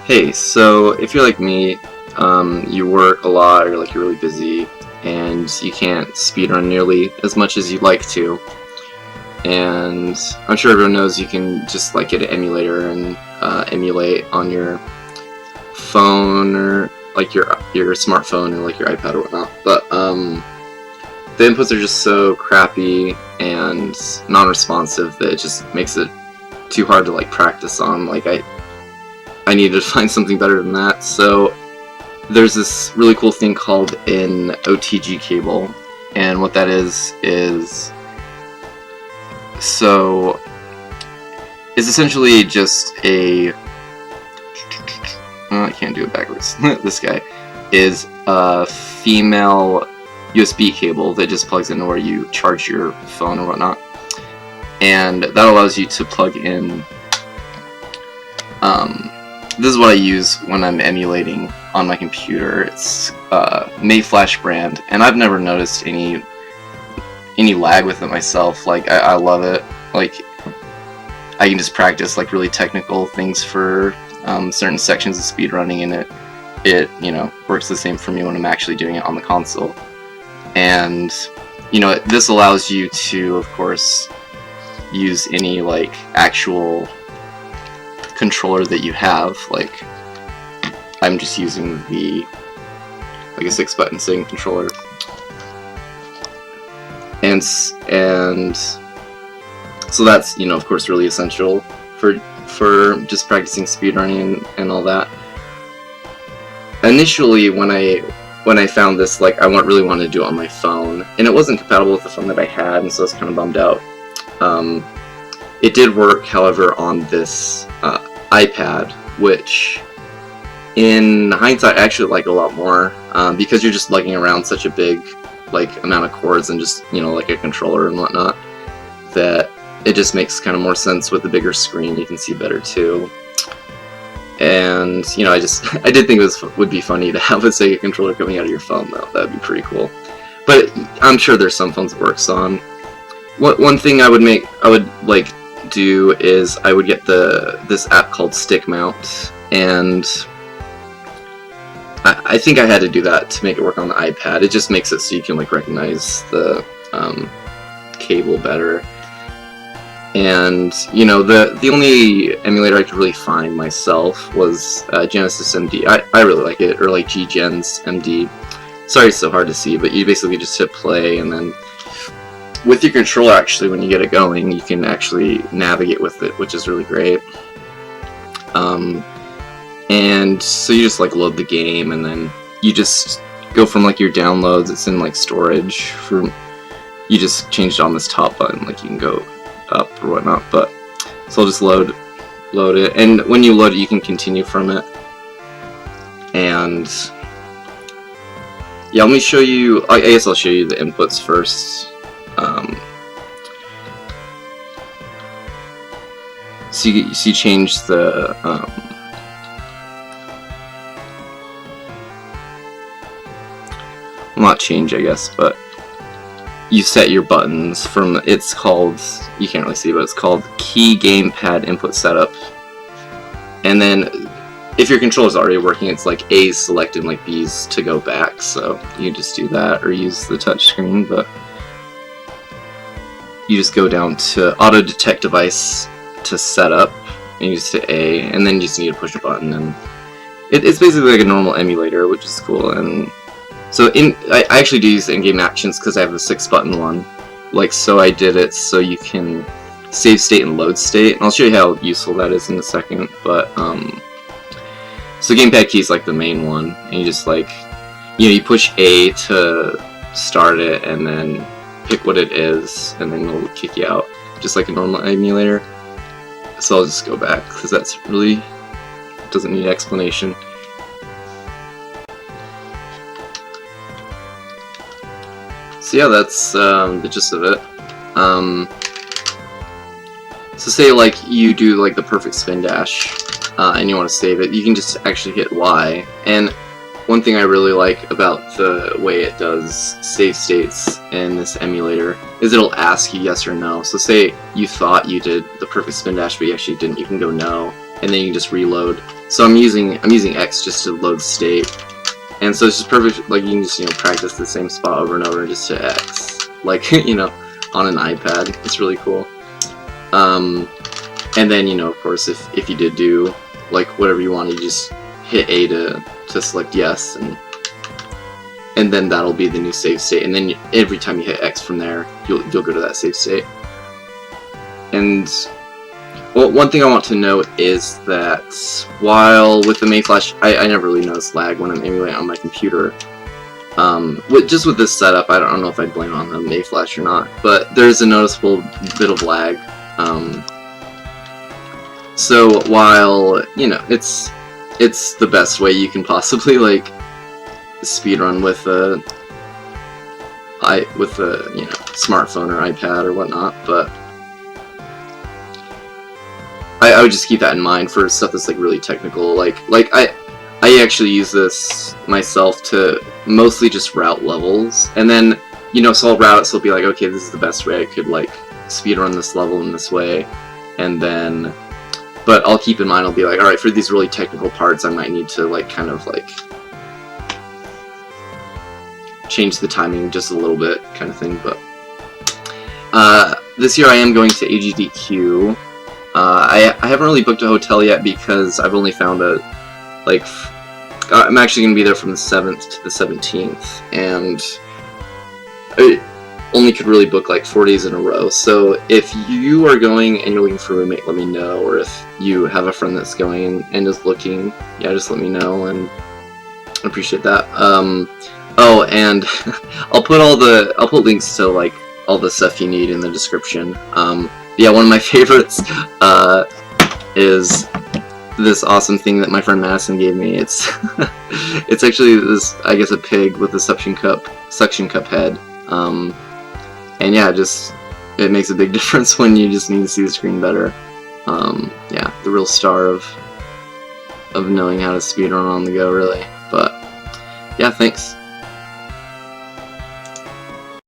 Hey, so if you're like me, you work a lot or you're really busy and you can't speedrun nearly as much as you'd like to, and I'm sure everyone knows you can just get an emulator and emulate on your phone or your smartphone or your iPad or whatnot, but the inputs are just so crappy and non-responsive that it just makes it too hard to practice on. I needed to find something better than that, so there's this really cool thing called an OTG cable, and what that is so it's essentially just a I can't do it backwards. This guy is a female USB cable that just plugs into where you charge your phone or whatnot, and that allows you to plug in this is what I use when I'm emulating on my computer. It's Mayflash brand, and I've never noticed any lag with it myself. I love it. I can just practice really technical things for certain sections of speedrunning, and it works the same for me when I'm actually doing it on the console. And this allows you to, of course, use any actual controller that you have. I'm just using the a 6-button setting controller, and so that's of course really essential for just practicing speedrunning and all that. Initially, when I found this, I really wanted to do it on my phone, and it wasn't compatible with the phone that I had, and so I was kind of bummed out. It did work, however, on this iPad, which in hindsight I actually like a lot more, because you're just lugging around such a big amount of cords and just a controller and whatnot, that it just makes kind of more sense with the bigger screen. You can see better too, and I did think this would be funny to have a Sega controller coming out of your phone, though. That'd be pretty cool, but I'm sure there's some phones it works on. One thing I would do is I would get this app called stickmount, and I think I had to do that to make it work on the iPad. It just makes it so you can recognize the cable better. And the only emulator I could really find myself was Genesis MD. I really like it, or G-Gens MD. Sorry it's so hard to see, but you basically just hit play, and then with your controller, actually, when you get it going, you can actually navigate with it, which is really great. And so you just load the game, and then you just go from your downloads. It's in storage. You just changed on this top button, you can go up or whatnot. But so I'll just load it, and when you load it, you can continue from it. And yeah, let me show you. I guess I'll show you the inputs first. So you change the well, not change, I guess, but you set your buttons from, it's called, you can't really see, but it's called key gamepad input setup. And then if your controller's already working, it's A's selected and B's to go back, so you just do that or use the touch screen. But you just go down to auto detect device to set up, and you just hit A, and then you just need to push a button, and it's basically a normal emulator, which is cool. And so I actually do use the in-game actions because I have a 6-button one. So I did it so you can save state and load state, and I'll show you how useful that is in a second. But so gamepad key is the main one, and you just you push A to start it, and then pick what it is, and then it'll kick you out, just like a normal emulator. So I'll just go back, because that's really doesn't need explanation. So yeah, that's the gist of it. So say you do the perfect spin dash, and you want to save it, you can just actually hit Y. And one thing I really like about the way it does save states in this emulator is it'll ask you yes or no. So say you thought you did the perfect spin dash, but you actually didn't, you can go no, and then you can just reload. So I'm using X just to load state, and so it's just perfect. Like you can just practice the same spot over and over and just hit X, like on an iPad. It's really cool. And then of course if you did do like whatever you want, you just hit A to select yes, and then that'll be the new save state. And then every time you hit X from there, you'll go to that save state. And well, one thing I want to note is that while with the main flash, I never really notice lag when I'm emulating on my computer. Just with this setup, I don't know if I'd blame it on the main flash or not, but there's a noticeable bit of lag. So while it's the best way you can possibly like speedrun with a smartphone or iPad or whatnot, but I would just keep that in mind for stuff that's like really technical. Like I actually use this myself to mostly just route levels, and then so I'll route it, so I'll be like, okay, this is the best way I could like speedrun this level in this way, and then but I'll keep in mind, I'll be like, alright, for these really technical parts I might need to like kind of like change the timing just a little bit kind of thing. But this year I am going to AGDQ. I haven't really booked a hotel yet because I've only found I'm actually going to be there from the 7th to the 17th, and I only could really book like 4 days in a row. So if you are going and you're looking for a roommate, let me know, or if you have a friend that's going and is looking, yeah, just let me know, and I appreciate that. Oh, and I'll put links to like all the stuff you need in the description. Yeah, one of my favorites is this awesome thing that my friend Madison gave me. It's it's actually this, I guess, a pig with a suction cup head. And yeah, it makes a big difference when you just need to see the screen better. Yeah, the real star of knowing how to speedrun on the go, really. But yeah, thanks.